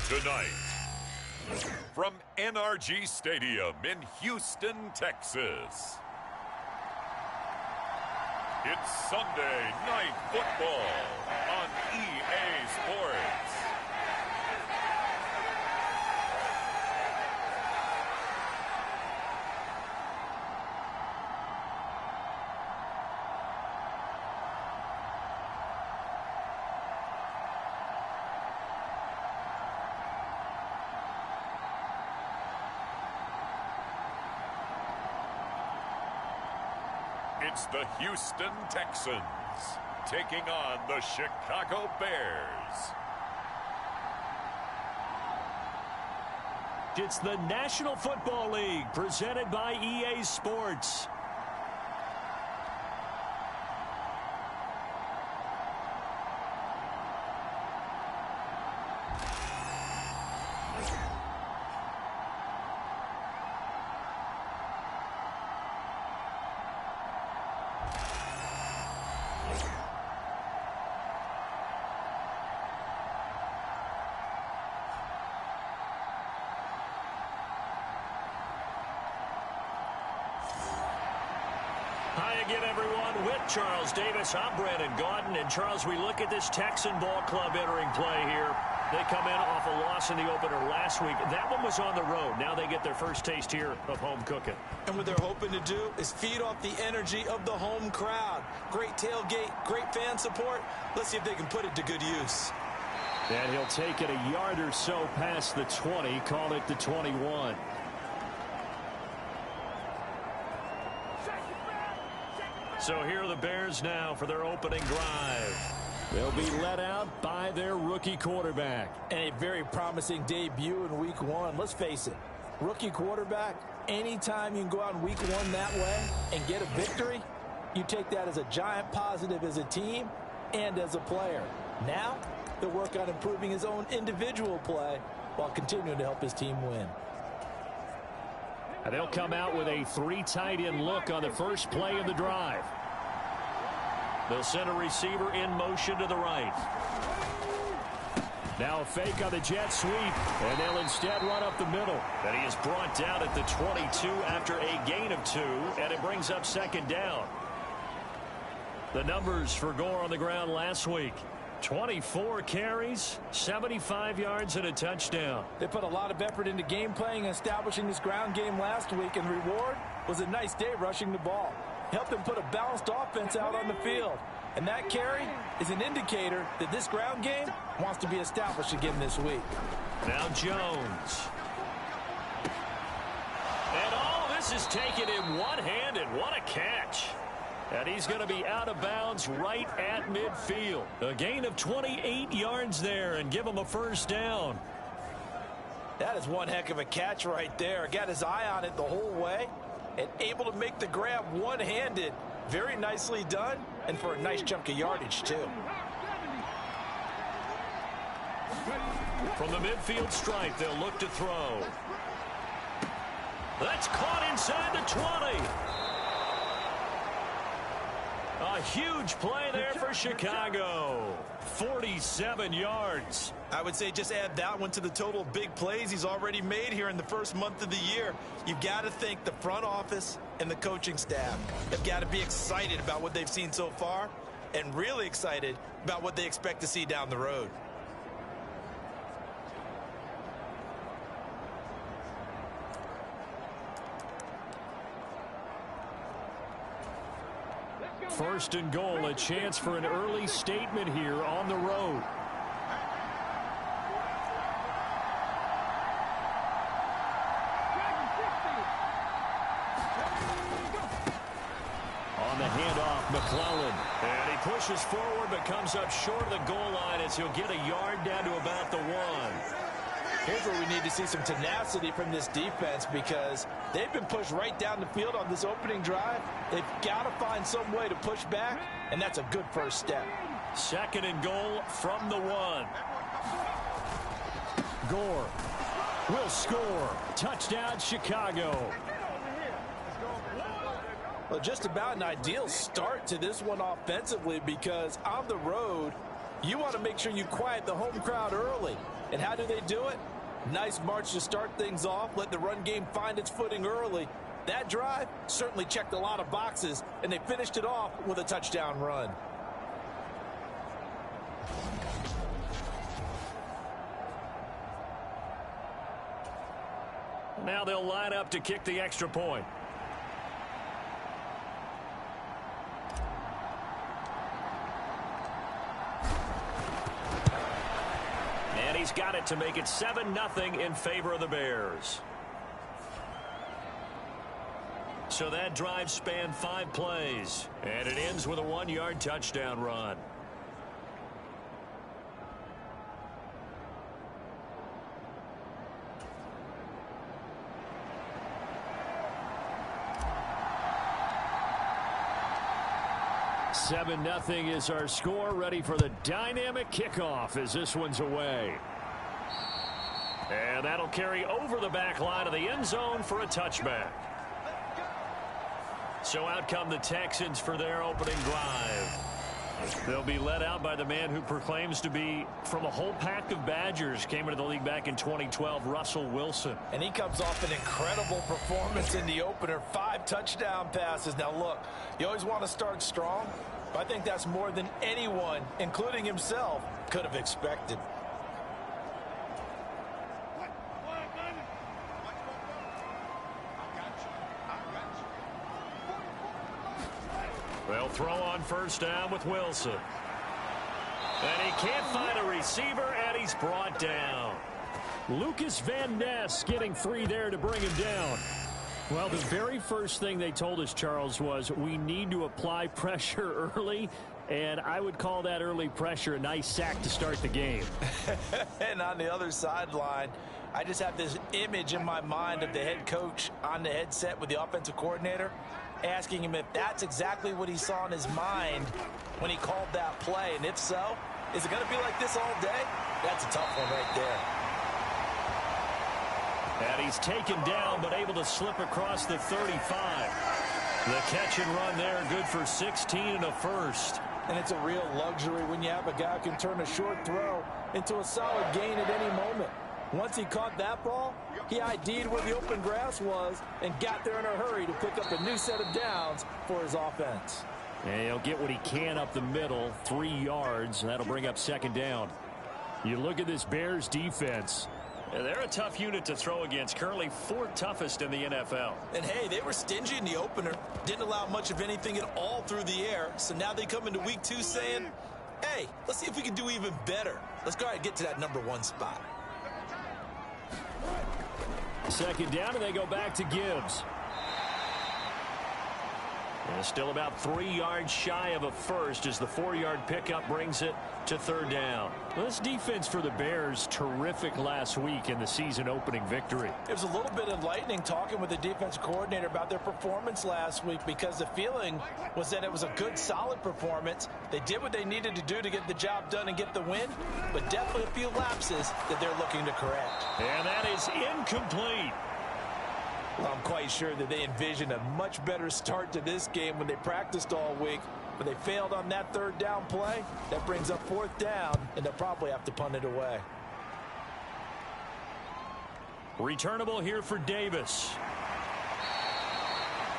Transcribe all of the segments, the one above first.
Tonight, from NRG Stadium in Houston, Texas, it's Sunday Night Football on EA Sports. It's the Houston Texans taking on the Chicago Bears. It's the National Football League presented by EA Sports. Hi again, everyone. With Charles Davis, I'm Brandon Gaudin. And, Charles, we look at this Texan ball club entering play here. They come in off a loss in the opener last week. That one was on the road. Now they get their first taste here of home cooking. And what they're hoping to do is feed off the energy of the home crowd. Great tailgate, great fan support. Let's see if they can put it to good use. And he'll take it a yard or so past the 20, call it the 21. So here are the Bears now for their opening drive. They'll be let out by their rookie quarterback. And a very promising debut in week one. Let's face it, rookie quarterback, anytime you can go out in week one that way and get a victory, you take that as a giant positive as a team and as a player. Now, he'll work on improving his own individual play while continuing to help his team win. And they'll come out with a 3 tight end look on the first play of the drive. They'll send a receiver in motion to the right. Now a fake on the jet sweep, and they'll instead run up the middle. And he is brought down at the 22 after a gain of 2, and it brings up second down. The numbers for Gore on the ground last week. 24 carries, 75 yards, and a touchdown. They put a lot of effort into game playing and establishing this ground game last week, and reward was a nice day rushing the ball. Helped them put a balanced offense out on the field. And that carry is an indicator that this ground game wants to be established again this week. Now Jones. And all this is taken in one-handed. What a catch. And he's going to be out of bounds right at midfield. A gain of 28 yards there and give him a first down. That is one heck of a catch right there. Got his eye on it the whole way and able to make the grab one-handed. Very nicely done and for a nice chunk of yardage too. From the midfield stripe, they'll look to throw. That's caught inside the 20. A huge play there for Chicago. 47 yards. I would say just add that one to the total of big plays he's already made here in the first month of the year. You've got to think the front office and the coaching staff have got to be excited about what they've seen so far and really excited about what they expect to see down the road. First and goal, a chance for an early statement here on the road. On the handoff, McClellan. And he pushes forward but comes up short of the goal line as he'll get a yard down to about the 1. Here's where we need to see some tenacity from this defense because they've been pushed right down the field on this opening drive. They've got to find some way to push back, and that's a good first step. Second and goal from the 1. Gore will score. Touchdown, Chicago. Well, just about an ideal start to this one offensively because on the road, you want to make sure you quiet the home crowd early. And how do they do it? Nice march to start things off, let the run game find its footing early. That drive certainly checked a lot of boxes, and they finished it off with a touchdown run. Now they'll line up to kick the extra point. And he's got it to make it 7-0 in favor of the Bears. So that drive spanned 5 plays, and it ends with a 1-yard touchdown run. Nothing is our score. Ready for the dynamic kickoff as this one's away. And that'll carry over the back line of the end zone for a touchback. So out come the Texans for their opening drive. They'll be led out by the man who proclaims to be from a whole pack of Badgers. Came into the league back in 2012, Russell Wilson. And he comes off an incredible performance in the opener. 5 touchdown passes. Now look, you always want to start strong. I think that's more than anyone, including himself, could have expected. They'll throw on first down with Wilson. And he can't find a receiver, and he's brought down. Lucas Van Ness getting 3 there to bring him down. Well, the very first thing they told us, Charles, was we need to apply pressure early, and I would call that early pressure a nice sack to start the game. And on the other sideline, I just have this image in my mind of the head coach on the headset with the offensive coordinator, asking him if that's exactly what he saw in his mind when he called that play. And if so, is it going to be like this all day? That's a tough one right there. And he's taken down, but able to slip across the 35. The catch and run there, good for 16 and a first. And it's a real luxury when you have a guy who can turn a short throw into a solid gain at any moment. Once he caught that ball, he ID'd where the open grass was and got there in a hurry to pick up a new set of downs for his offense. And he'll get what he can up the middle, 3 yards, and that'll bring up second down. You look at this Bears defense. They're a tough unit to throw against, currently 4th toughest in the NFL. And, hey, they were stingy in the opener, didn't allow much of anything at all through the air. So now they come into week 2 saying, hey, let's see if we can do even better. Let's go ahead and get to that #1 spot. Second down, and they go back to Gibbs. And still about 3 yards shy of a first as the 4-yard pickup brings it to third down. Well, this defense for the Bears, terrific last week in the season-opening victory. It was a little bit enlightening talking with the defensive coordinator about their performance last week because the feeling was that it was a good, solid performance. They did what they needed to do to get the job done and get the win, but definitely a few lapses that they're looking to correct. And that is incomplete. Well, I'm quite sure that they envisioned a much better start to this game when they practiced all week, but they failed on that third down play. That brings up 4th down, and they'll probably have to punt it away. Returnable here for Davis.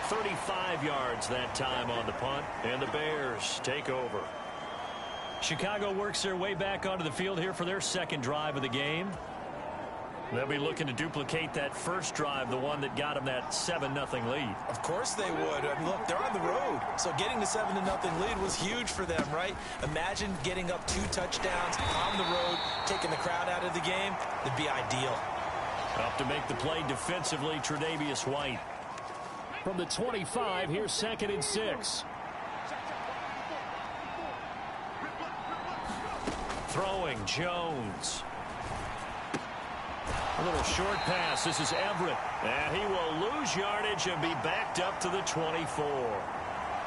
35 yards that time on the punt, and the Bears take over. Chicago works their way back onto the field here for their second drive of the game. They'll be looking to duplicate that first drive, the one that got them that 7-0 lead. Of course they would. I mean, look, they're on the road. So getting the 7-0 lead was huge for them, right? Imagine getting up 2 touchdowns on the road, taking the crowd out of the game. That'd be ideal. Up to make the play defensively, Tre'Davious White. From the 25, here's 2nd and 6. Throwing, Jones. A little short pass. This is Everett. And he will lose yardage and be backed up to the 24.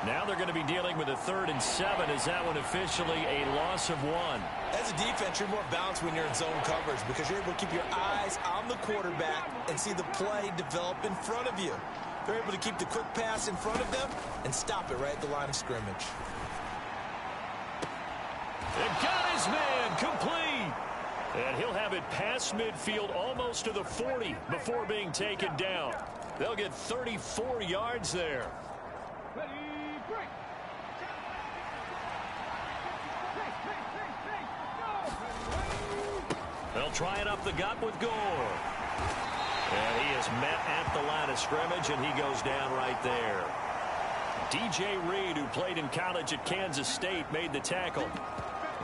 Now they're going to be dealing with a 3rd and 7. Is that one officially a loss of 1? As a defense, you're more balanced when you're in zone coverage because you're able to keep your eyes on the quarterback and see the play develop in front of you. They're able to keep the quick pass in front of them and stop it right at the line of scrimmage. It got his man complete. And he'll have it past midfield almost to the 40 before being taken down. They'll get 34 yards there. They'll try it up the gut with Gore. And he is met at the line of scrimmage, and he goes down right there. DJ Reed, who played in college at Kansas State, made the tackle.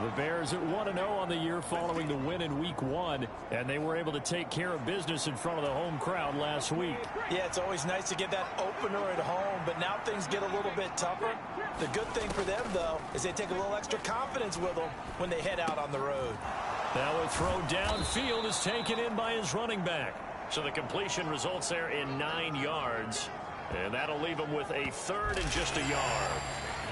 The Bears at 1-0 on the year following the win in Week 1, and they were able to take care of business in front of the home crowd last week. Yeah, it's always nice to get that opener at home, but now things get a little bit tougher. The good thing for them, though, is they take a little extra confidence with them when they head out on the road. Now a throw downfield is taken in by his running back. So the completion results there in 9 yards. And that'll leave him with a third and just a yard.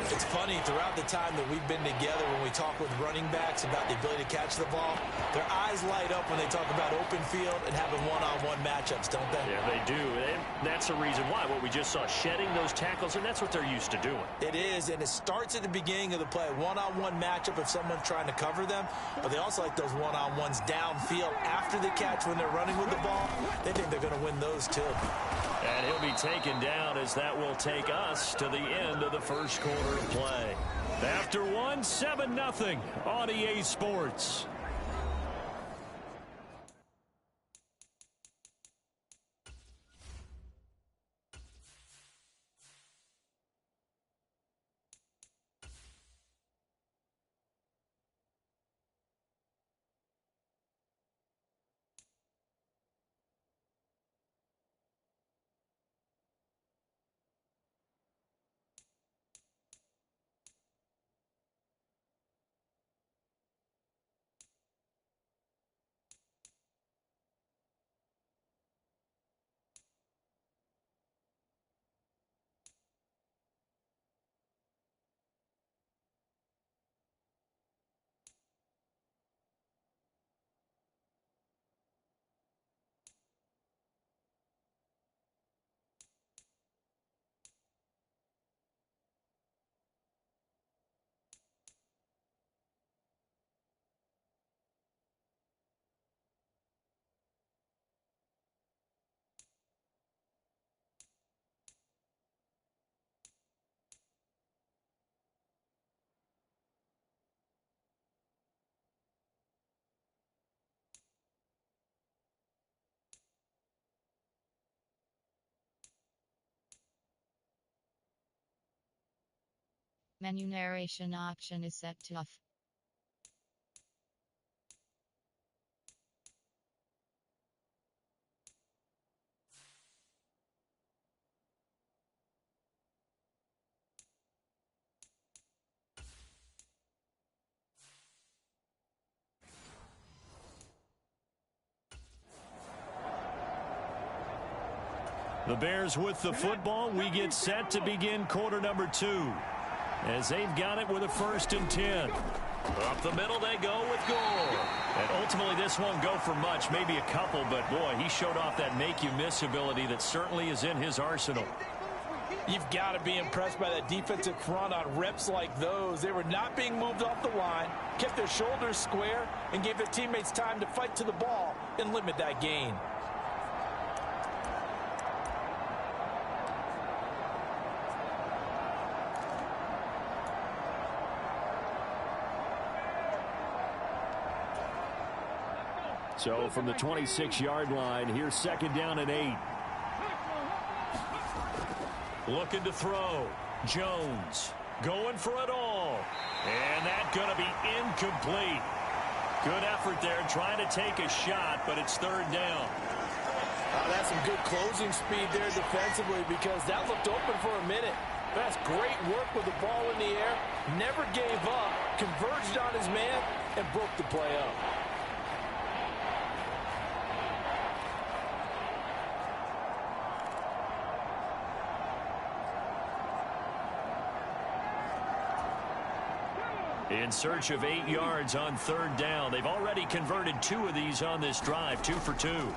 It's funny, throughout the time that we've been together, when we talk with running backs about the ability to catch the ball, their eyes light up when they talk about open field and having one-on-one matchups, don't they? Yeah, they do. And that's the reason why. What we just saw, shedding those tackles, and that's what they're used to doing. It is, and it starts at the beginning of the play. One-on-one matchup if someone's trying to cover them, but they also like those one-on-ones downfield after the catch when they're running with the ball. They think they're going to win those too. And he'll be taken down as that will take us to the end of the first quarter of play. After 7-0 on EA Sports. Menu narration option is set to off. The Bears with the football. We get set to begin quarter number 2. As they've got it with a 1st and 10. Up the middle they go with Gore. And ultimately this won't go for much, maybe a couple, but boy, he showed off that make-you-miss ability that certainly is in his arsenal. You've got to be impressed by that defensive front on reps like those. They were not being moved off the line, kept their shoulders square, and gave their teammates time to fight to the ball and limit that gain. So from the 26-yard line, here's 2nd down and 8. Looking to throw. Jones going for it all. And that's going to be incomplete. Good effort there trying to take a shot, but it's 3rd down. That's some good closing speed there defensively because that looked open for a minute. That's great work with the ball in the air. Never gave up, converged on his man, and broke the play up. In search of 8 yards on 3rd down. They've already converted 2 of these on this drive, 2 for 2. And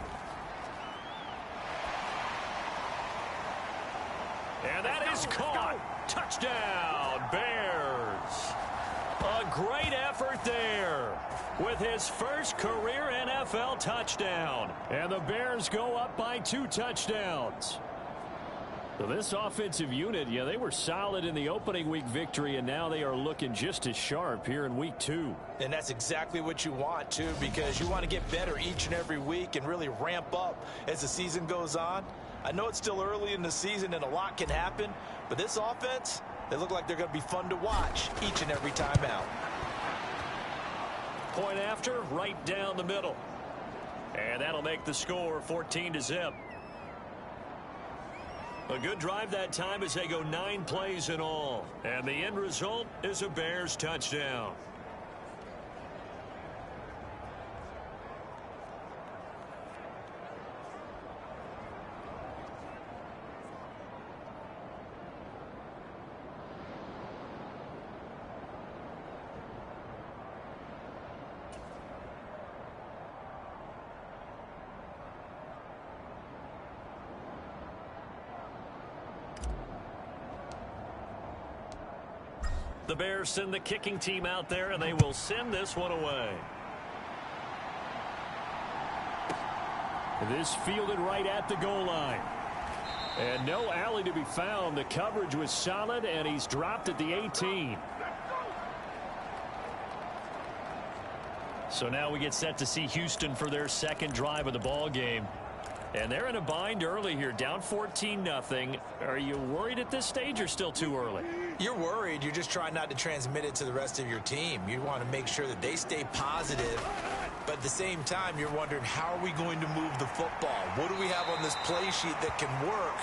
that is caught. Touchdown, Bears. A great effort there. with his first career NFL touchdown. And the Bears go up by 2 touchdowns. So this offensive unit, yeah, they were solid in the opening week victory, and now they are looking just as sharp here in week 2. And that's exactly what you want, too, because you want to get better each and every week and really ramp up as the season goes on. I know it's still early in the season and a lot can happen, but this offense, they look like they're going to be fun to watch each and every time out. Point after, right down the middle. And that'll make the score 14-0. A good drive that time as they go 9 plays in all. And the end result is a Bears touchdown. The Bears send the kicking team out there, and they will send this one away. This fielded right at the goal line. And no alley to be found. The coverage was solid, and he's dropped at the 18. So now we get set to see Houston for their second drive of the ball game. And they're in a bind early here, down 14-0. Are you worried at this stage or still too early? You're worried. You're just trying not to transmit it to the rest of your team. You want to make sure that they stay positive. But at the same time, you're wondering, how are we going to move the football? What do we have on this play sheet that can work?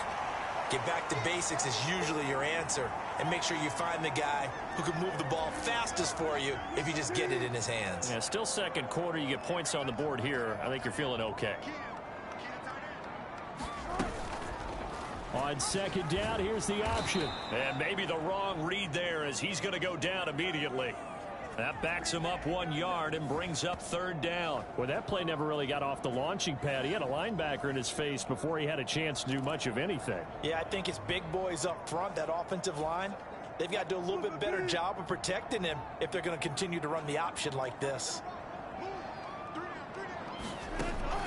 Get back to basics is usually your answer. And make sure you find the guy who can move the ball fastest for you if you just get it in his hands. Yeah, still second quarter. You get points on the board here. I think you're feeling okay. On second down, here's the option. And maybe the wrong read there as he's going to go down immediately. That backs him up 1 yard and brings up third down. Well, that play never really got off the launching pad. He had a linebacker in his face before he had a chance to do much of anything. Yeah, I think it's big boys up front, that offensive line. They've got to do a little bit better job of protecting him if they're going to continue to run the option like this.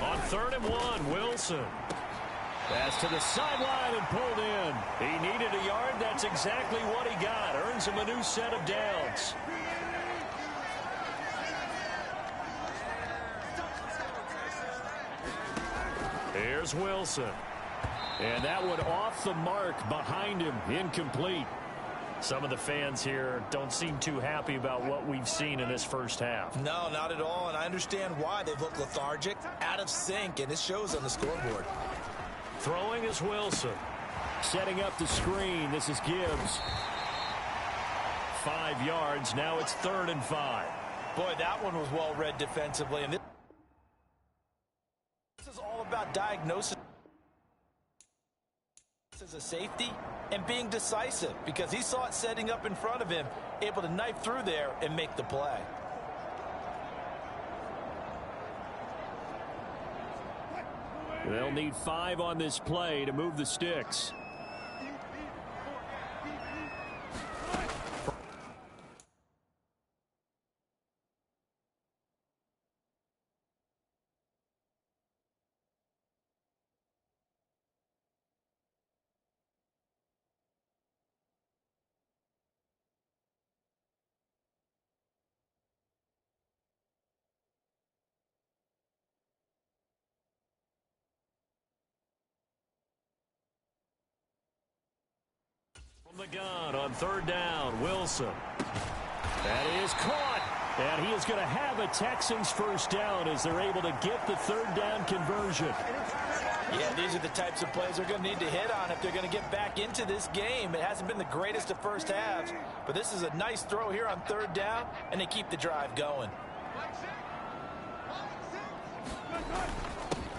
On 3rd and 1, Wilson. Pass to the sideline and pulled in. He needed a yard. That's exactly what he got. Earns him a new set of downs. Here's Wilson. And that one off the mark behind him. Incomplete. Some of the fans here don't seem too happy about what we've seen in this first half. No, not at all. And I understand why. They've looked lethargic, out of sync, and it shows on the scoreboard. Throwing is Wilson. Setting up the screen. This is Gibbs. 5 yards. Now it's 3rd and 5. Boy, that one was well read defensively. And this is all about diagnosis as a safety and being decisive, because he saw it setting up in front of him, able to knife through there and make the play. They'll need 5 on this play to move the sticks. The gun on 3rd down, Wilson. That is caught, and he is going to have a Texans first down as they're able to get the 3rd down conversion. Yeah, these are the types of plays they're going to need to hit on if they're going to get back into this game. It hasn't been the greatest of first halves, but this is a nice throw here on 3rd down, and they keep the drive going.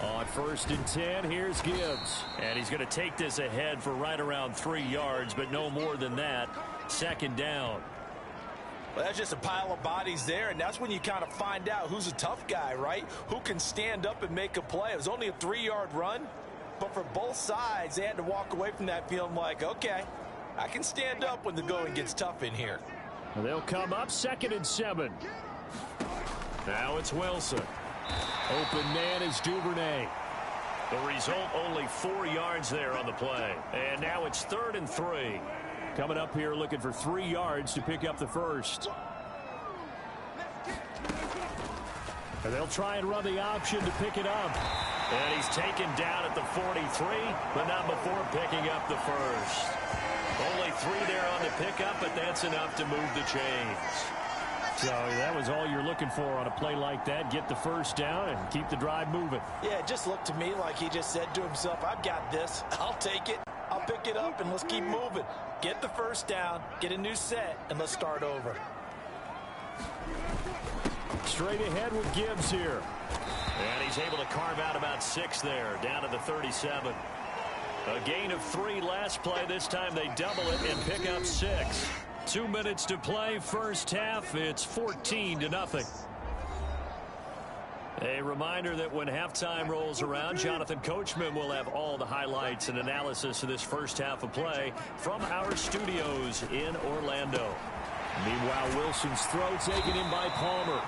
On 1st and 10, here's Gibbs. And he's going to take this ahead for right around 3 yards, but no more than that. 2nd down. Well, that's just a pile of bodies there, and that's when you kind of find out who's a tough guy, right? Who can stand up and make a play. It was only a 3-yard run, but for both sides, they had to walk away from that feeling like, okay, I can stand up when the going gets tough in here. They'll come up 2nd and 7. Now it's Wilson. Open man is Duvernay. The result, only 4 yards there on the play. And now it's 3rd and 3. Coming up here looking for 3 yards to pick up the first. And they'll try and run the option to pick it up. And he's taken down at the 43, but not before picking up the first. Only 3 there on the pickup, but that's enough to move the chains. So that was all you're looking for on a play like that. Get the first down and keep the drive moving. Yeah, it just looked to me like he just said to himself, I've got this. I'll take it. I'll pick it up, and let's keep moving. Get the first down, get a new set, and let's start over. Straight ahead with Gibbs here. And he's able to carve out about 6 there, down to the 37. A gain of 3 last play. This time they double it and pick up 6. 2 minutes to play, first half. It's 14-0. A reminder that when halftime rolls around, Jonathan Coachman will have all the highlights and analysis of this first half of play from our studios in Orlando. Meanwhile, Wilson's throw taken in by Palmer.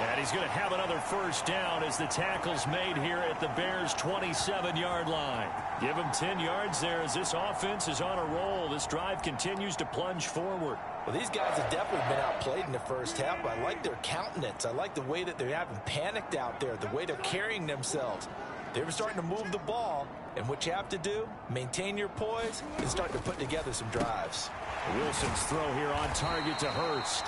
And he's going to have another first down as the tackle's made here at the Bears' 27-yard line. Give him 10 yards there as this offense is on a roll. This drive continues to plunge forward. Well, these guys have definitely been outplayed in the first half. I like their countenance. I like the way that they haven't panicked out there, the way they're carrying themselves. They're starting to move the ball, and what you have to do, maintain your poise and start to put together some drives. Wilson's throw here on target to Hurst.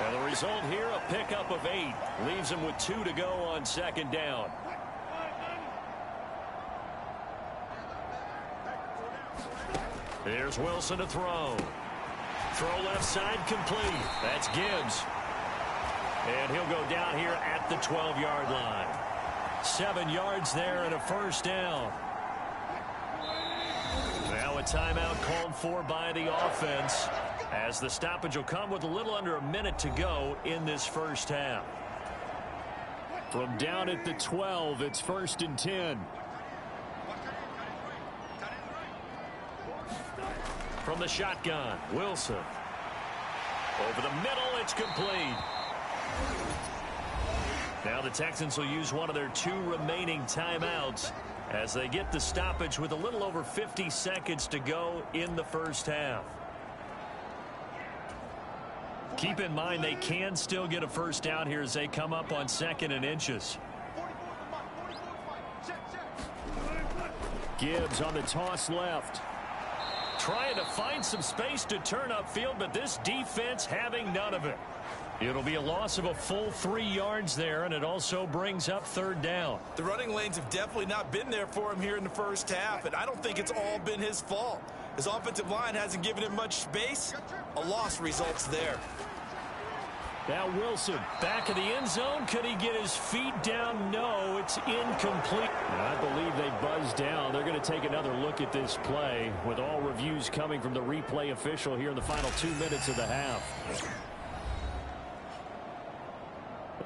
And the result here, a pickup of 8. Leaves him with 2 to go on second down. Here's Wilson to throw. Throw left side complete. That's Gibbs. And he'll go down here at the 12-yard line. 7 yards there and a first down. Now a timeout called for by the offense, as the stoppage will come with a little under a minute to go in this first half. From down at the 12, it's 1st and 10. From the shotgun, Wilson. Over the middle, it's complete. Now the Texans will use one of their 2 remaining timeouts as they get the stoppage with a little over 50 seconds to go in the first half. Keep in mind they can still get a first down here as they come up on 2nd and inches. Gibbs on the toss left. Trying to find some space to turn upfield, but this defense having none of it. It'll be a loss of a full 3 yards there, and it also brings up 3rd down. The running lanes have definitely not been there for him here in the first half, and I don't think it's all been his fault. His offensive line hasn't given him much space. A loss results there. Now Wilson back in the end zone. Could he get his feet down? No, it's incomplete. I believe they buzzed down. They're going to take another look at this play with all reviews coming from the replay official here in the final 2 minutes of the half.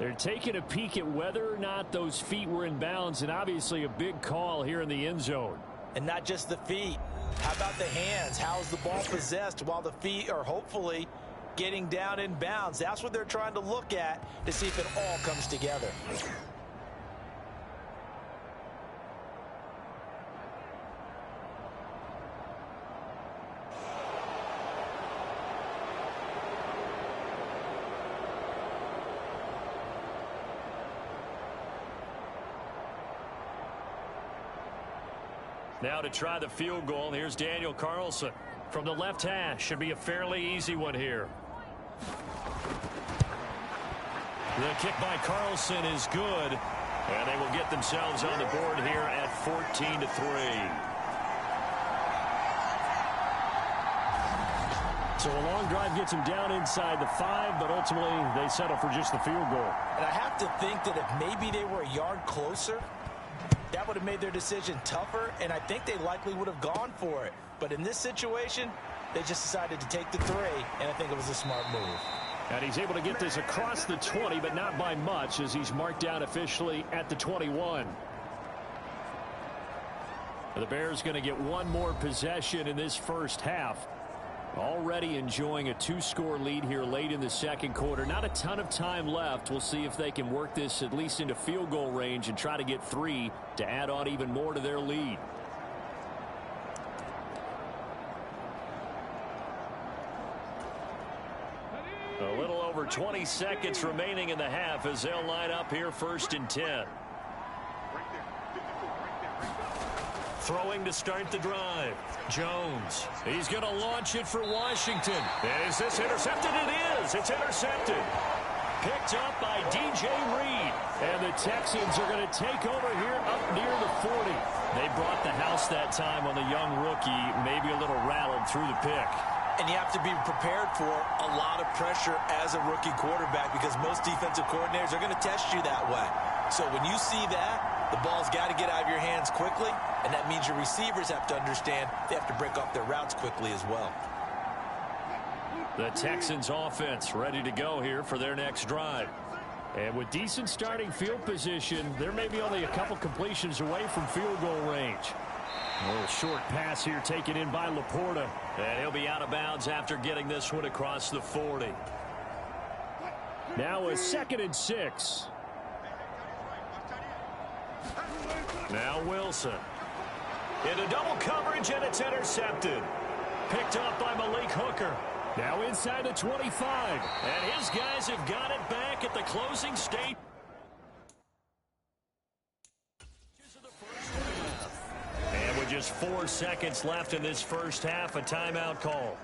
They're taking a peek at whether or not those feet were in bounds, and obviously a big call here in the end zone. And not just the feet. How about the hands? How's the ball possessed while the feet are hopefully getting down in bounds? That's what they're trying to look at to see if it all comes together. Now to try the field goal, here's Daniel Carlson from the left hash. Should be a fairly easy one here. The kick by Carlson is good, and they will get themselves on the board here at 14-3. So a long drive gets them down inside the 5, but ultimately they settle for just the field goal. And I have to think that if maybe they were a yard closer, that would have made their decision tougher, and I think they likely would have gone for it. But in this situation, they just decided to take the 3, and I think it was a smart move. And he's able to get this across the 20, but not by much, as he's marked down officially at the 21. The Bears going to get one more possession in this first half. Already enjoying a 2-score lead here late in the second quarter. Not a ton of time left. We'll see if they can work this at least into field goal range and try to get 3 to add on even more to their lead. A little over 20 seconds remaining in the half as they'll line up here 1st and 10. Throwing to start the drive. Jones. He's going to launch it for Washington. And is this intercepted? It is. It's intercepted. Picked up by DJ Reed. And the Texans are going to take over here up near the 40. They brought the house that time on the young rookie. Maybe a little rattled through the pick. And you have to be prepared for a lot of pressure as a rookie quarterback because most defensive coordinators are going to test you that way. So when you see that, the ball's got to get out of your hands quickly, and that means your receivers have to understand they have to break off their routes quickly as well. The Texans offense ready to go here for their next drive. And with decent starting field position, they're maybe only a couple completions away from field goal range. A little short pass here taken in by Laporta. And he'll be out of bounds after getting this one across the 40. Now a 2nd and 6. Now Wilson. Into double coverage, and it's intercepted. Picked up by Malik Hooker. Now inside the 25. And his guys have got it back at the closing stage. And with just 4 seconds left in this first half, a timeout call.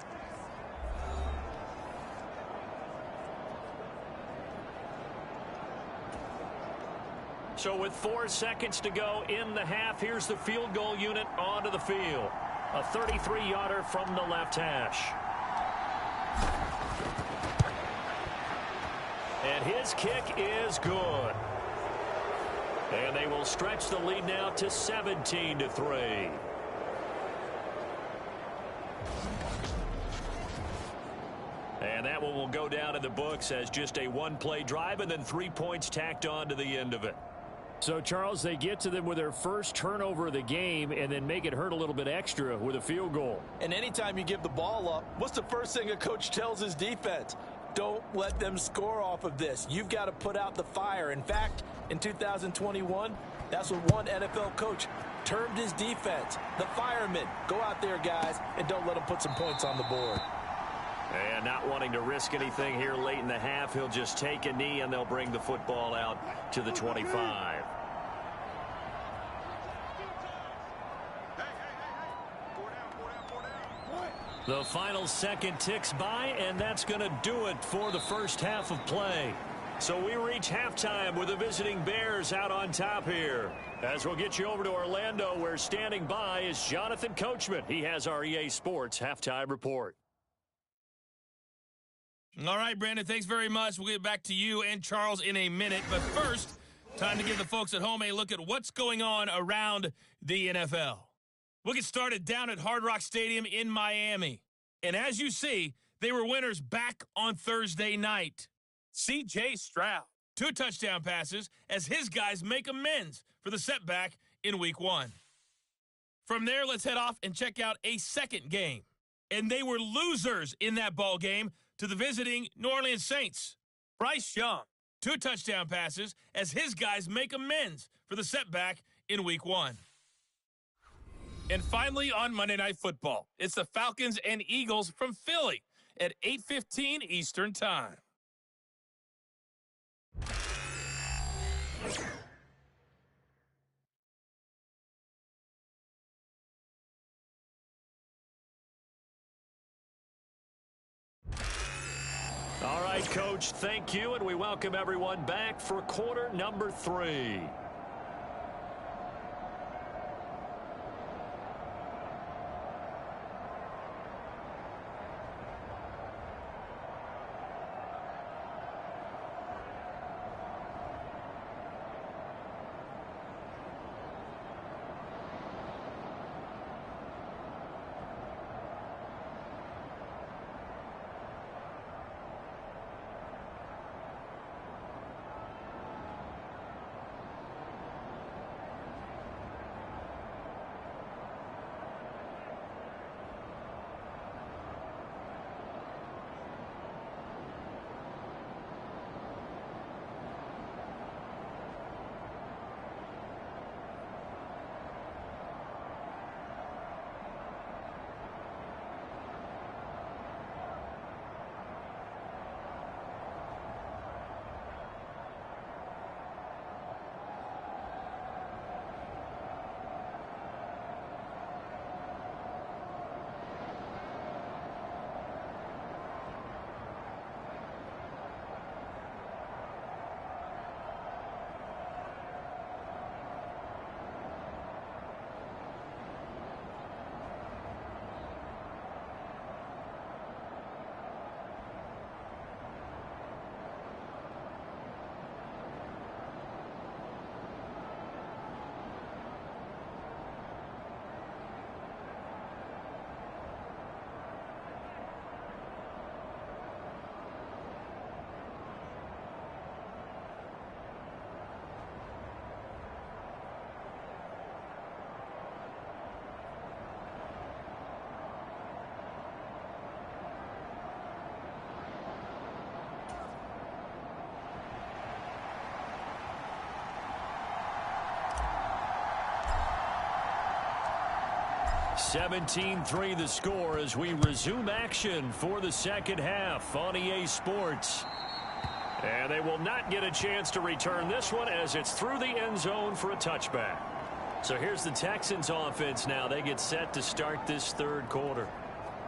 So with 4 seconds to go in the half, here's the field goal unit onto the field. A 33-yarder from the left hash. And his kick is good. And they will stretch the lead now to 17-3. And that one will go down in the books as just a one-play drive and then 3 points tacked on to the end of it. So, Charles, they get to them with their first turnover of the game and then make it hurt a little bit extra with a field goal. And anytime you give the ball up, what's the first thing a coach tells his defense? Don't let them score off of this. You've got to put out the fire. In fact, in 2021, that's what one NFL coach termed his defense, the firemen. Go out there, guys, and don't let them put some points on the board. And not wanting to risk anything here late in the half, he'll just take a knee and they'll bring the football out to the 25. The final second ticks by, and that's going to do it for the first half of play. So we reach halftime with the visiting Bears out on top here. As we'll get you over to Orlando, where standing by is Jonathan Coachman. He has our EA Sports halftime report. All right, Brandon, thanks very much. We'll get back to you and Charles in a minute. But first, time to give the folks at home a look at what's going on around the NFL. We'll get started down at Hard Rock Stadium in Miami. And as you see, they were winners back on Thursday night. C.J. Stroud, 2 touchdown passes as his guys make amends for the setback in Week 1. From there, let's head off and check out a second game. And they were losers in that ball game to the visiting New Orleans Saints. Bryce Young, 2 touchdown passes as his guys make amends for the setback in Week 1. And finally, on Monday Night Football, it's the Falcons and Eagles from Philly at 8:15 Eastern Time. All right, Coach, thank you, and we welcome everyone back for quarter number 3. 17-3 the score as we resume action for the second half on EA Sports. And they will not get a chance to return this one as it's through the end zone for a touchback. So here's the Texans offense now. They get set to start this third quarter.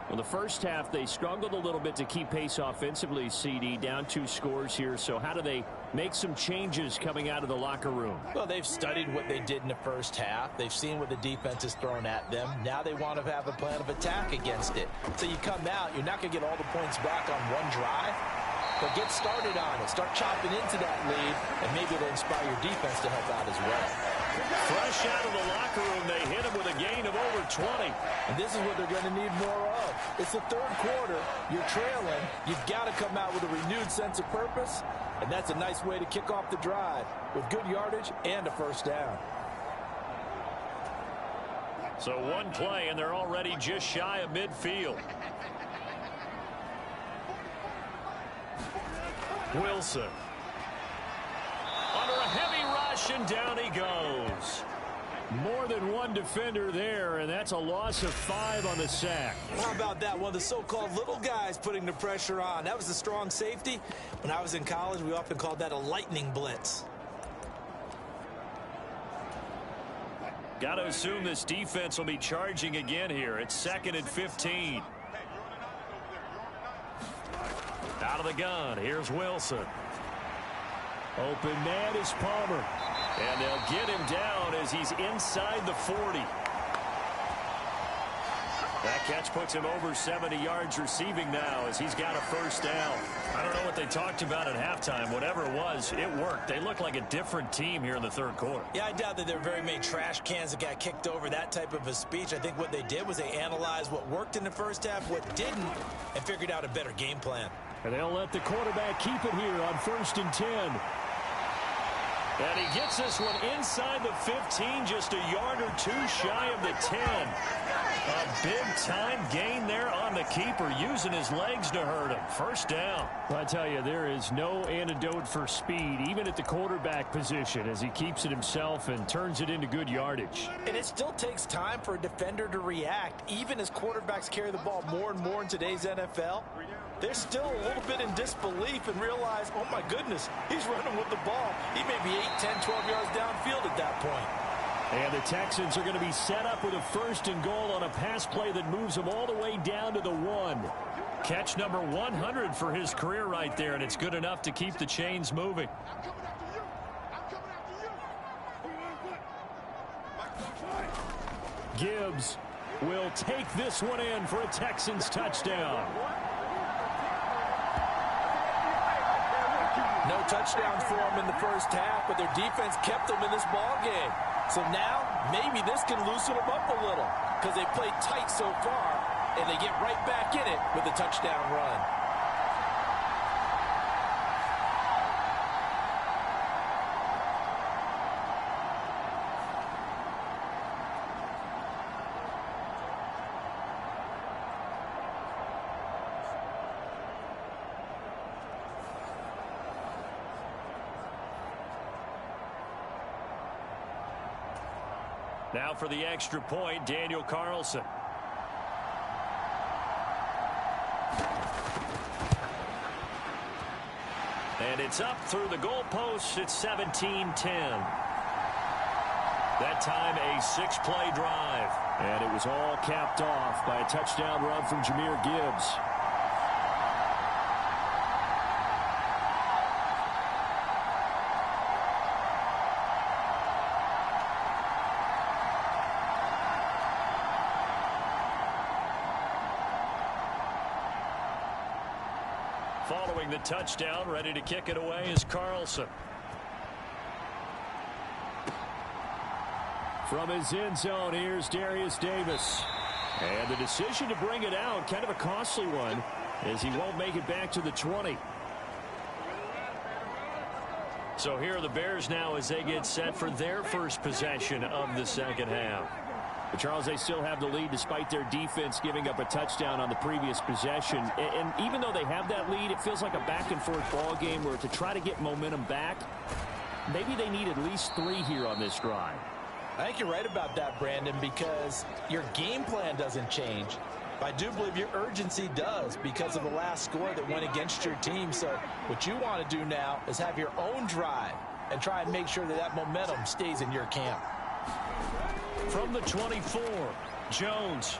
Well, the first half, they struggled a little bit to keep pace offensively, CD, down 2 scores here. So how do they make some changes coming out of the locker room? Well, they've studied what they did in the first half. They've seen what the defense has thrown at them. Now they want to have a plan of attack against it. So you come out, you're not going to get all the points back on one drive, but get started on it. Start chopping into that lead, and maybe it'll inspire your defense to help out as well. Fresh out of the locker room, they hit him with a gain of over 20. And this is what they're going to need more of. It's the third quarter. You're trailing. You've got to come out with a renewed sense of purpose, and that's a nice way to kick off the drive with good yardage and a first down. So one play, and they're already just shy of midfield. Wilson. Under a heavy rush, and down he goes. More than one defender there, and that's a loss of 5 on the sack. How about that? One of the so-called little guys putting the pressure on. That was a strong safety. When I was in college, we often called that a lightning blitz. Got to assume this defense will be charging again here. It's 2nd and 15. Out of the gun, here's Wilson. Open man is Palmer. And they'll get him down as he's inside the 40. That catch puts him over 70 yards receiving now as he's got a first down. I don't know what they talked about at halftime. Whatever it was, it worked. They look like a different team here in the third quarter. Yeah, I doubt that there were very many trash cans that got kicked over, that type of a speech. I think what they did was they analyzed what worked in the first half, what didn't, and figured out a better game plan. And they'll let the quarterback keep it here on 1st and 10. And he gets this one inside the 15, just a yard or 2 shy of the 10. A big-time gain there on the keeper, using his legs to hurt him. First down. I tell you, there is no antidote for speed, even at the quarterback position, as he keeps it himself and turns it into good yardage. And it still takes time for a defender to react. Even as quarterbacks carry the ball more and more in today's NFL, they're still a little bit in disbelief and realize, oh my goodness, he's running with the ball. He may be 8, 10, 12 yards downfield at that point. And the Texans are going to be set up with a 1st and goal on a pass play that moves them all the way down to the 1. Catch number 100 for his career right there, and it's good enough to keep the chains moving. Gibbs will take this one in for a Texans touchdown. No touchdowns for them in the first half, but their defense kept them in this ball game. So now, maybe this can loosen them up a little because they played tight so far, and they get right back in it with a touchdown run. Now for the extra point, Daniel Carlson. And it's up through the goalposts. It's 17-10. That time a 6-play drive. And it was all capped off by a touchdown run from Jahmyr Gibbs. Following the touchdown, ready to kick it away is Carlson. From his end zone, here's Darius Davis. And the decision to bring it out, kind of a costly one, as he won't make it back to the 20. So here are the Bears now as they get set for their first possession of the second half. But Charles, they still have the lead despite their defense giving up a touchdown on the previous possession. And even though they have that lead, it feels like a back-and-forth ball game where to try to get momentum back, maybe they need at least 3 here on this drive. I think you're right about that, Brandon, because your game plan doesn't change. I do believe your urgency does because of the last score that went against your team. So what you want to do now is have your own drive and try and make sure that that momentum stays in your camp. From the 24, Jones.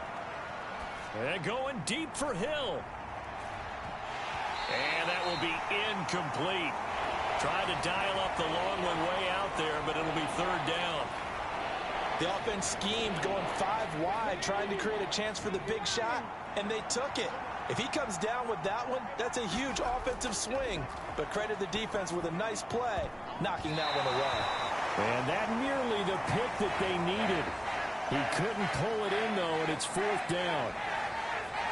And going deep for Hill. And that will be incomplete. Trying to dial up the long one way out there, but it'll be third down. The offense schemed going 5 wide, trying to create a chance for the big shot, and they took it. If he comes down with that one, that's a huge offensive swing. But credit the defense with a nice play, knocking that one away. And that nearly the pick that they needed. He couldn't pull it in, though, and it's fourth down.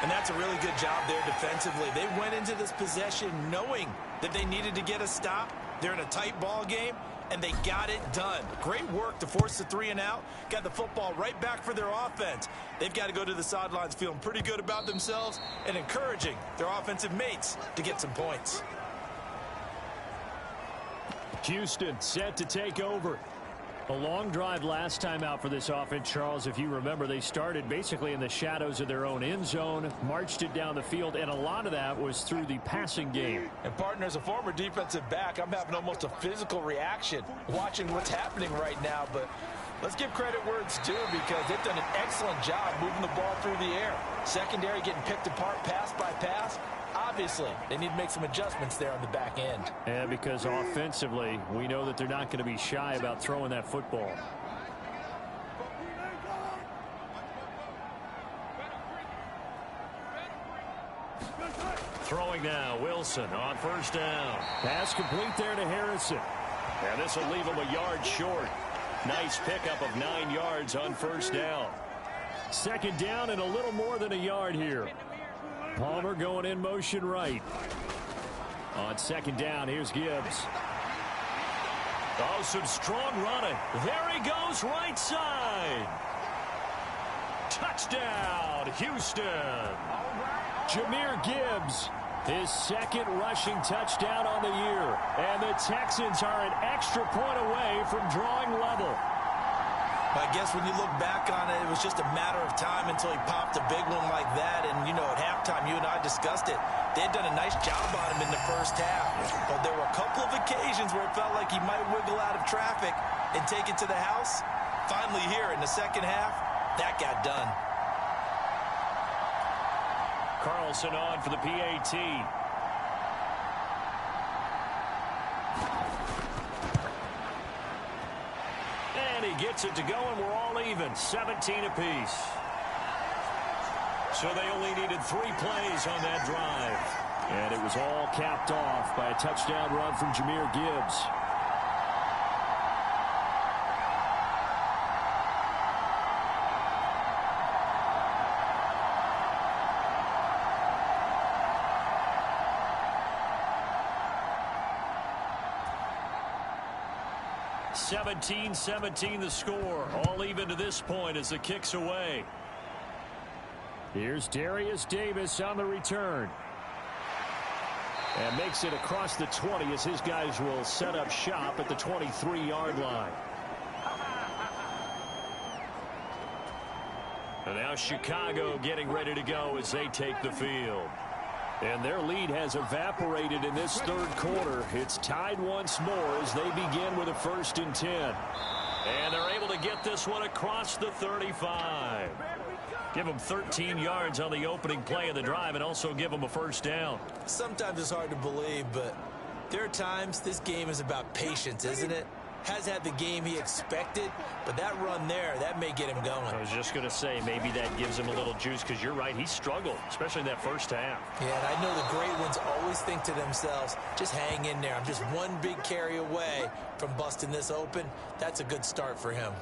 And that's a really good job there defensively. They went into this possession knowing that they needed to get a stop. They're in a tight ball game, and they got it done. Great work to force the 3 and out. Got the football right back for their offense. They've got to go to the sidelines feeling pretty good about themselves and encouraging their offensive mates to get some points. Houston set to take over. A long drive last time out for this offense, Charles. If you remember, they started basically in the shadows of their own end zone, marched it down the field, and a lot of that was through the passing game. And, partner, as a former defensive back, I'm having almost a physical reaction watching what's happening right now. But let's give credit where it's due because they've done an excellent job moving the ball through the air. Secondary getting picked apart pass by pass. Obviously, they need to make some adjustments there on the back end. And because offensively, we know that they're not going to be shy about throwing that football. Throwing now, Wilson on first down. Pass complete there to Harrison. And this will leave him a yard short. Nice pickup of 9 yards on first down. Second down and a little more than a yard here. Palmer going in motion right. On second down, here's Gibbs. Oh, some strong running. There he goes, right side. Touchdown, Houston. Jameer Gibbs, his second rushing touchdown on the year. And the Texans are an extra point away from drawing level. I guess when you look back on it, it was just a matter of time until he popped a big one like that. And, you know, at halftime, you and I discussed it. They had done a nice job on him in the first half. But there were a couple of occasions where it felt like he might wiggle out of traffic and take it to the house. Finally here in the second half, that got done. Carlson on for the PAT. And he gets it to go, and we're all even, 17 apiece. So they only needed 3 plays on that drive. And it was all capped off by a touchdown run from Jameer Gibbs. (17-17) the score. All even to this point as the kick's away. Here's Darius Davis on the return. And makes it across the 20 as his guys will set up shop at the 23-yard line. And now Chicago getting ready to go as they take the field. And their lead has evaporated in this third quarter. It's tied once more as they begin with a 1st and 10. And they're able to get this one across the 35. Give them 13 yards on the opening play of the drive and also give them a first down. Sometimes it's hard to believe, but there are times this game is about patience, isn't it? Has had the game he expected, but that run there, that may get him going. I was just going to say, maybe that gives him a little juice because you're right, he struggled, especially in that first half. Yeah, and I know the great ones always think to themselves, just hang in there. I'm just one big carry away from busting this open. That's a good start for him.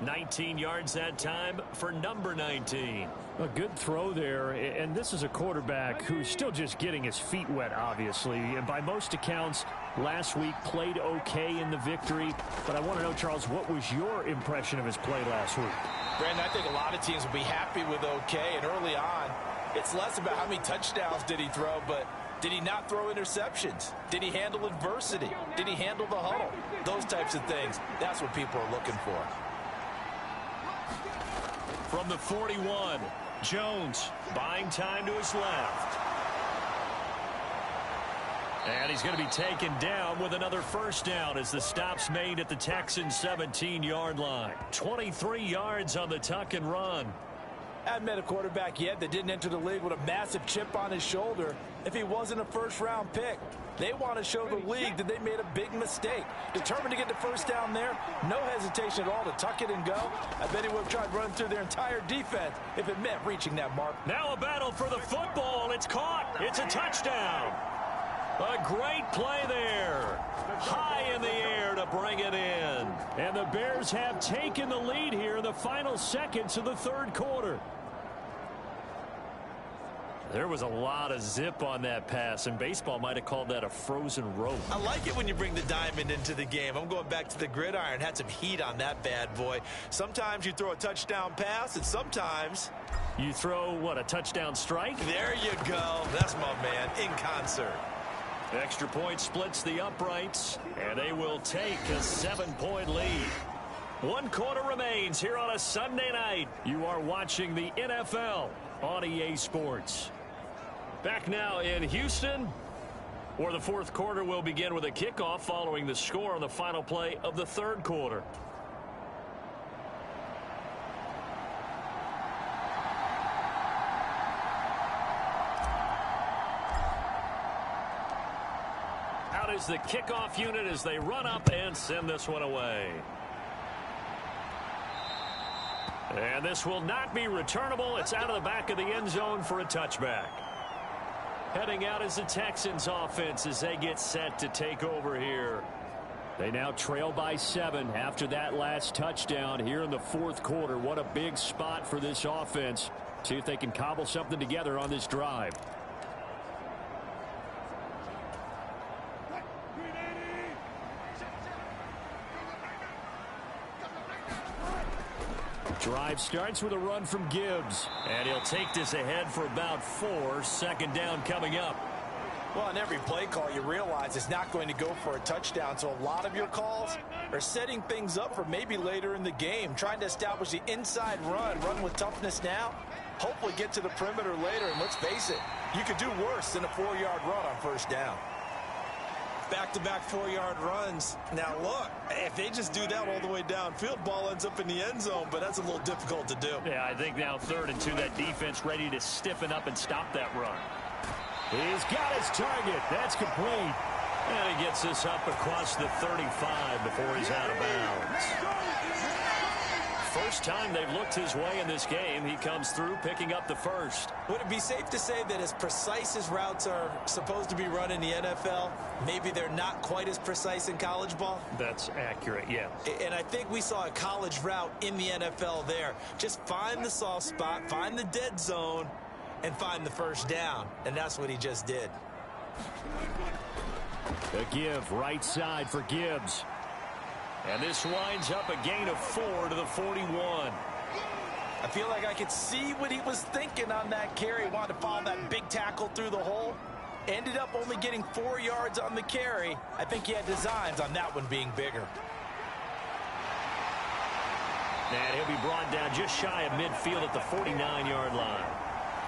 19 yards that time for number 19. A good throw there, and this is a quarterback who's still just getting his feet wet, obviously. And by most accounts, last week played okay in the victory. But I want to know, Charles, what was your impression of his play last week? Brandon, I think a lot of teams will be happy with okay. And early on, it's less about how many touchdowns did he throw, but did he not throw interceptions? Did he handle adversity? Did he handle the huddle? Those types of things, that's what people are looking for. From the 41, Jones buying time to his left. And he's going to be taken down with another first down as the stop's made at the Texans' 17-yard line. 23 yards on the tuck and run. I haven't met a quarterback yet that didn't enter the league with a massive chip on his shoulder if he wasn't a first-round pick. They want to show the league that they made a big mistake. Determined to get the first down there, no hesitation at all to tuck it and go. I bet he would have tried running through their entire defense if it meant reaching that mark. Now a battle for the football. It's caught. It's a touchdown. A great play there. High in the air to bring it in. And the Bears have taken the lead here in the final seconds of the third quarter. There was a lot of zip on that pass, and baseball might have called that a frozen rope. I like it when you bring the diamond into the game. I'm going back to the gridiron. Had some heat on that bad boy. Sometimes you throw a touchdown pass, and sometimes you throw, what, a touchdown strike? There you go. That's my man, in concert. Extra point splits the uprights, and they will take a 7-point lead. 1 quarter remains here on a Sunday night. You are watching the NFL on EA Sports. Back now in Houston, where the fourth quarter will begin with a kickoff following the score on the final play of the third quarter. Out is the kickoff unit as they run up and send this one away. And this will not be returnable. It's out of the back of the end zone for a touchback. Heading out is the Texans offense as they get set to take over here. They now trail by 7 after that last touchdown here in the fourth quarter. What a big spot for this offense. See if they can cobble something together on this drive. Drive starts with a run from Gibbs. And he'll take this ahead for about 4. Second down coming up. Well, on every play call, you realize it's not going to go for a touchdown. So a lot of your calls are setting things up for maybe later in the game. Trying to establish the inside run with toughness now. Hopefully get to the perimeter later. And let's face it, you could do worse than a 4-yard run on first down. Back-to-back 4-yard runs. Now, look, if they just do that all the way downfield, ball ends up in the end zone, but that's a little difficult to do. Yeah, I think now 3rd and 2, that defense ready to stiffen up and stop that run. He's got his target. That's complete. And he gets this up across the 35 before he's out of bounds. First time they've looked his way in this game. He comes through picking up the first. Would it be safe to say that as precise as routes are supposed to be run in the NFL, maybe they're not quite as precise in college ball? That's accurate, yeah. And I think we saw a college route in the NFL there. Just find the soft spot, find the dead zone, and find the first down. And that's what he just did. The give right side for Gibbs. And this winds up a gain of 4 to the 41. I feel like I could see what he was thinking on that carry. He wanted to follow that big tackle through the hole. Ended up only getting 4 yards on the carry. I think he had designs on that one being bigger. And he'll be brought down just shy of midfield at the 49-yard line.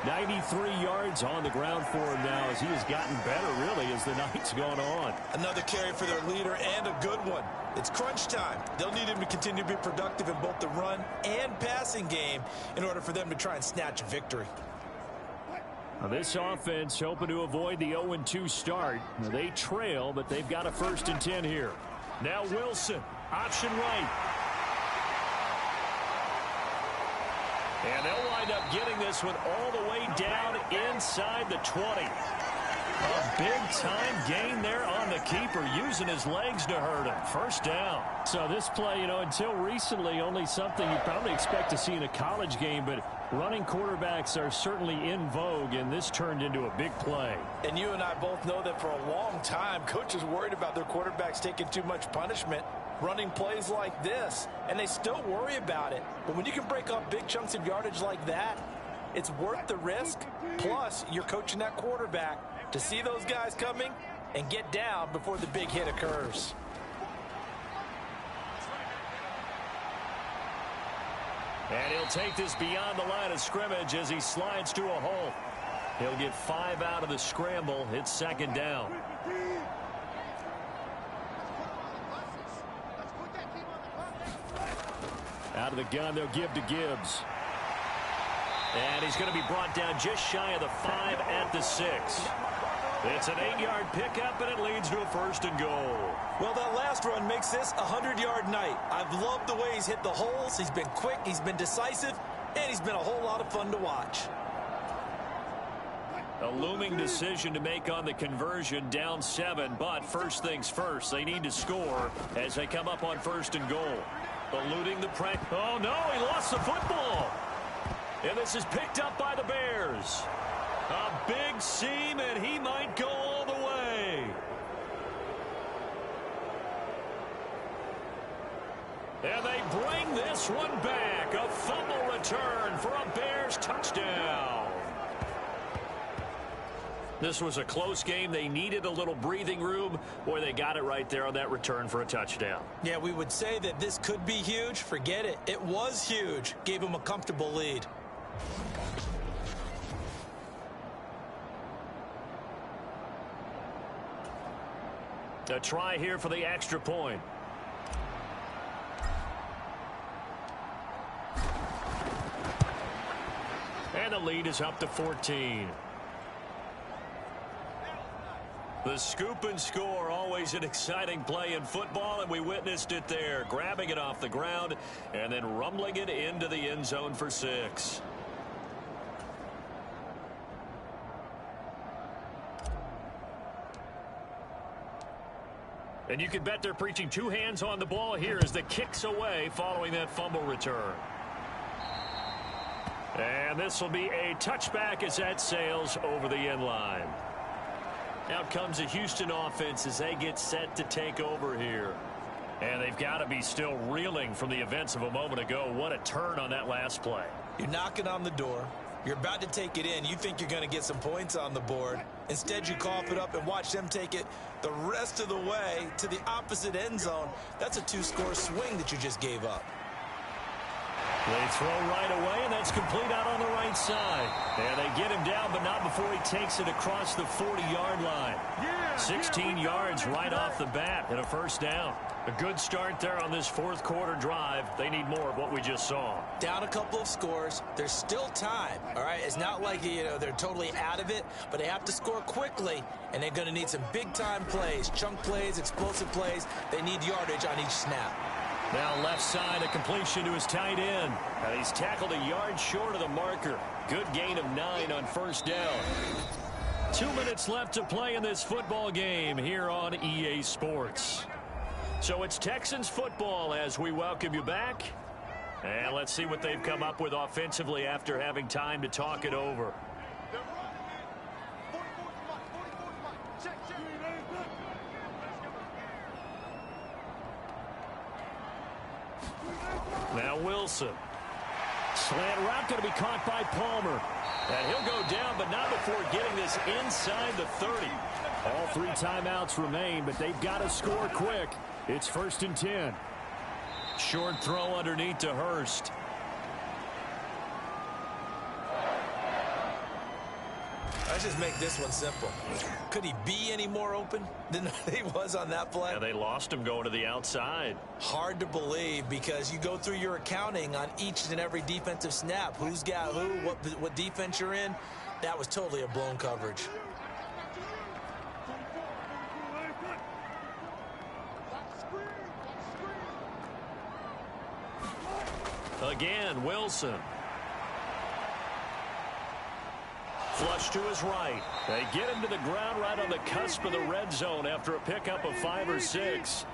93 yards on the ground for him now as he has gotten better, really, as the night's gone on. Another carry for their leader and a good one. It's crunch time. They'll need him to continue to be productive in both the run and passing game in order for them to try and snatch a victory. Now this offense hoping to avoid the 0-2 start. Now they trail, but they've got a 1st and 10 here. Now Wilson, option right. And they'll wind up getting this one all the way down inside the 20. A big-time gain there on the keeper, using his legs to hurt him. First down. So this play, until recently, only something you probably expect to see in a college game, but running quarterbacks are certainly in vogue, and this turned into a big play. And you and I both know that for a long time, coaches worried about their quarterbacks taking too much punishment running plays like this, and they still worry about it. But when you can break up big chunks of yardage like that, it's worth the risk. Plus, you're coaching that quarterback to see those guys coming and get down before the big hit occurs. And he'll take this beyond the line of scrimmage as he slides to a hole. He'll get 5 out of the scramble. It's second down. Out of the gun, they'll give to Gibbs. And he's going to be brought down just shy of the 5 at the 6. It's an 8-yard pickup, and it leads to a 1st and goal. Well, that last run makes this a 100-yard night. I've loved the way he's hit the holes. He's been quick, he's been decisive, and he's been a whole lot of fun to watch. A looming decision to make on the conversion, down 7, but first things first, they need to score as they come up on 1st and goal. Eluding the pressure. Oh, no, he lost the football. And this is picked up by the Bears. A big seam, and he might go all the way. And they bring this one back. A fumble return for a Bears touchdown. This was a close game. They needed a little breathing room. Boy, they got it right there on that return for a touchdown. Yeah, we would say that this could be huge. Forget it. It was huge. Gave him a comfortable lead. A try here for the extra point. And the lead is up to 14. The scoop and score, always an exciting play in football, and we witnessed it there. Grabbing it off the ground and then rumbling it into the end zone for 6. And you can bet they're preaching 2 hands on the ball here as the kick's away following that fumble return. And this will be a touchback as that sails over the end line. Out comes the Houston offense as they get set to take over here. And they've got to be still reeling from the events of a moment ago. What a turn on that last play. You're knocking on the door. You're about to take it in. You think you're going to get some points on the board. Instead, you cough it up and watch them take it the rest of the way to the opposite end zone. That's a 2-score swing that you just gave up. They throw right away, and that's complete out on the right side. And they get him down, but not before he takes it across the 40-yard line. 16 yards right off the bat and a 1st down. A good start there on this 4th quarter drive. They need more of what we just saw. Down a couple of scores. There's still time, all right? It's not like, they're totally out of it, but they have to score quickly, and they're going to need some big-time plays, chunk plays, explosive plays. They need yardage on each snap. Now left side, a completion to his tight end. And he's tackled a yard short of the marker. Good gain of 9 on 1st down. 2 minutes left to play in this football game here on EA Sports. So it's Texans football as we welcome you back. And let's see what they've come up with offensively after having time to talk it over. Now Wilson. Slant route going to be caught by Palmer. And he'll go down, but not before getting this inside the 30. All 3 timeouts remain, but they've got to score quick. It's 1st and 10. Short throw underneath to Hurst. Let's just make this one simple. Could he be any more open than he was on that play? Yeah, they lost him going to the outside. Hard to believe because you go through your accounting on each and every defensive snap. Who's got who, what defense you're in. That was totally a blown coverage. Again, Wilson. Flush to his right. They get him to the ground right on the cusp of the red zone after a pickup of 5 or 6.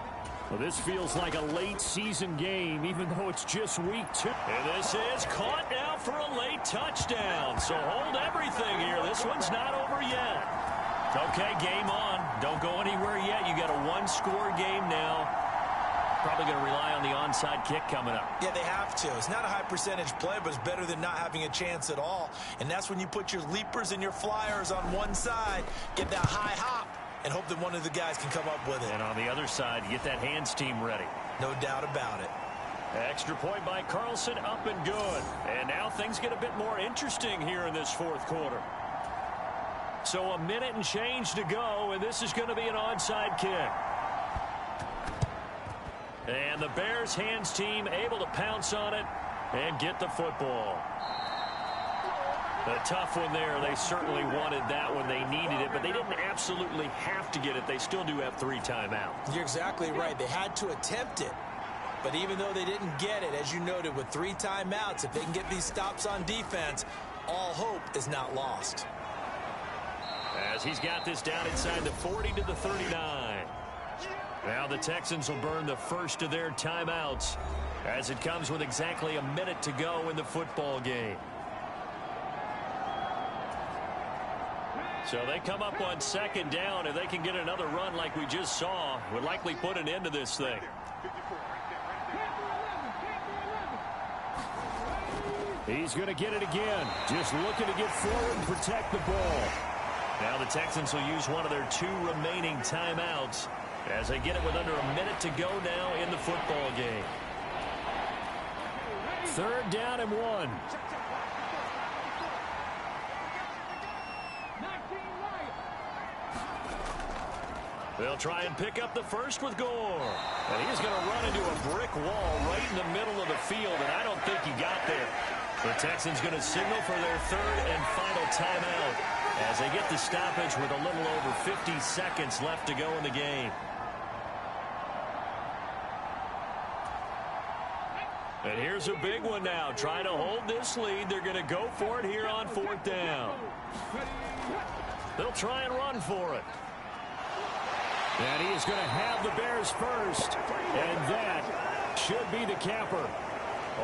Well, this feels like a late season game, even though it's just week 2. And this is caught now for a late touchdown. So hold everything here. This one's not over yet. Okay, game on. Don't go anywhere yet. You got a 1-score game now. Probably going to rely on the onside kick coming up. Yeah, they have to. It's not a high percentage play, but it's better than not having a chance at all. And that's when you put your leapers and your flyers on one side, get that high hop, and hope that one of the guys can come up with it. And on the other side, get that hands team ready. No doubt about it. Extra point by Carlson, up and good. And now things get a bit more interesting here in this fourth quarter. So a minute and change to go, and this is going to be an onside kick. And the Bears hands team able to pounce on it and get the football. A tough one there. They certainly wanted that when they needed it, but they didn't absolutely have to get it. They still do have 3 timeouts. You're exactly right. They had to attempt it. But even though they didn't get it, as you noted, with 3 timeouts, if they can get these stops on defense, all hope is not lost. As he's got this down inside the 40 to the 39. Now the Texans will burn the first of their timeouts as it comes with exactly a minute to go in the football game. So they come up on second down. If they can get another run like we just saw, would likely put an end to this thing. He's going to get it again. Just looking to get forward and protect the ball. Now the Texans will use one of their 2 remaining timeouts as they get it with under a minute to go now in the football game. 3rd down and 1. They'll try and pick up the first with Gore. And he's going to run into a brick wall right in the middle of the field, and I don't think he got there. The Texans going to signal for their 3rd and final timeout as they get the stoppage with a little over 50 seconds left to go in the game. And here's a big one now. Trying to hold this lead. They're going to go for it here on 4th down. They'll try and run for it. And he is going to have the Bears first. And that should be the capper.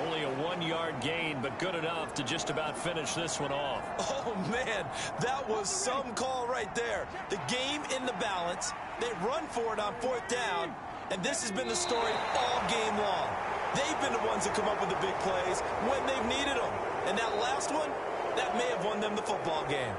Only a 1-yard gain, but good enough to just about finish this one off. Oh, man, that was some call right there. The game in the balance. They run for it on 4th down, and this has been the story all game long. They've been the ones that come up with the big plays when they've needed them. And that last one, that may have won them the football game.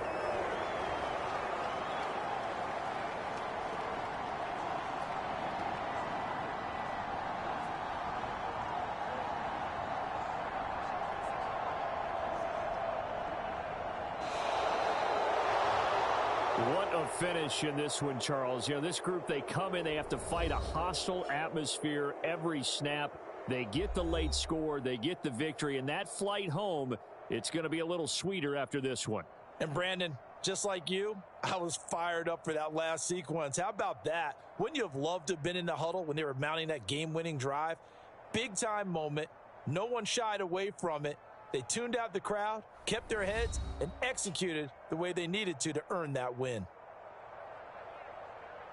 What a finish in this one, Charles. You know, this group, they come in, they have to fight a hostile atmosphere every snap. They get the late score, they get the victory, and that flight home, it's going to be a little sweeter after this one. And Brandon, just like you, I was fired up for that last sequence. How about that? Wouldn't you have loved to have been in the huddle when they were mounting that game-winning drive? Big-time moment. No one shied away from it. They tuned out the crowd, kept their heads, and executed the way they needed to earn that win.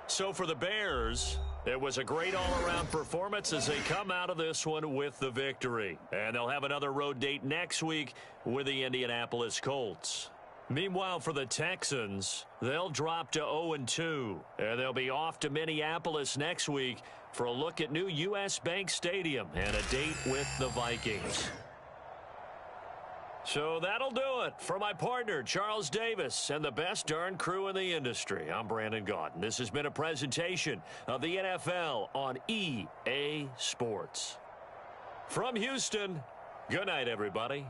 So for the Bears, it was a great all-around performance as they come out of this one with the victory. And they'll have another road date next week with the Indianapolis Colts. Meanwhile, for the Texans, they'll drop to 0-2, and they'll be off to Minneapolis next week for a look at new U.S. Bank Stadium and a date with the Vikings. So that'll do it for my partner, Charles Davis, and the best darn crew in the industry. I'm Brandon Gaudin. This has been a presentation of the NFL on EA Sports. From Houston, good night, everybody.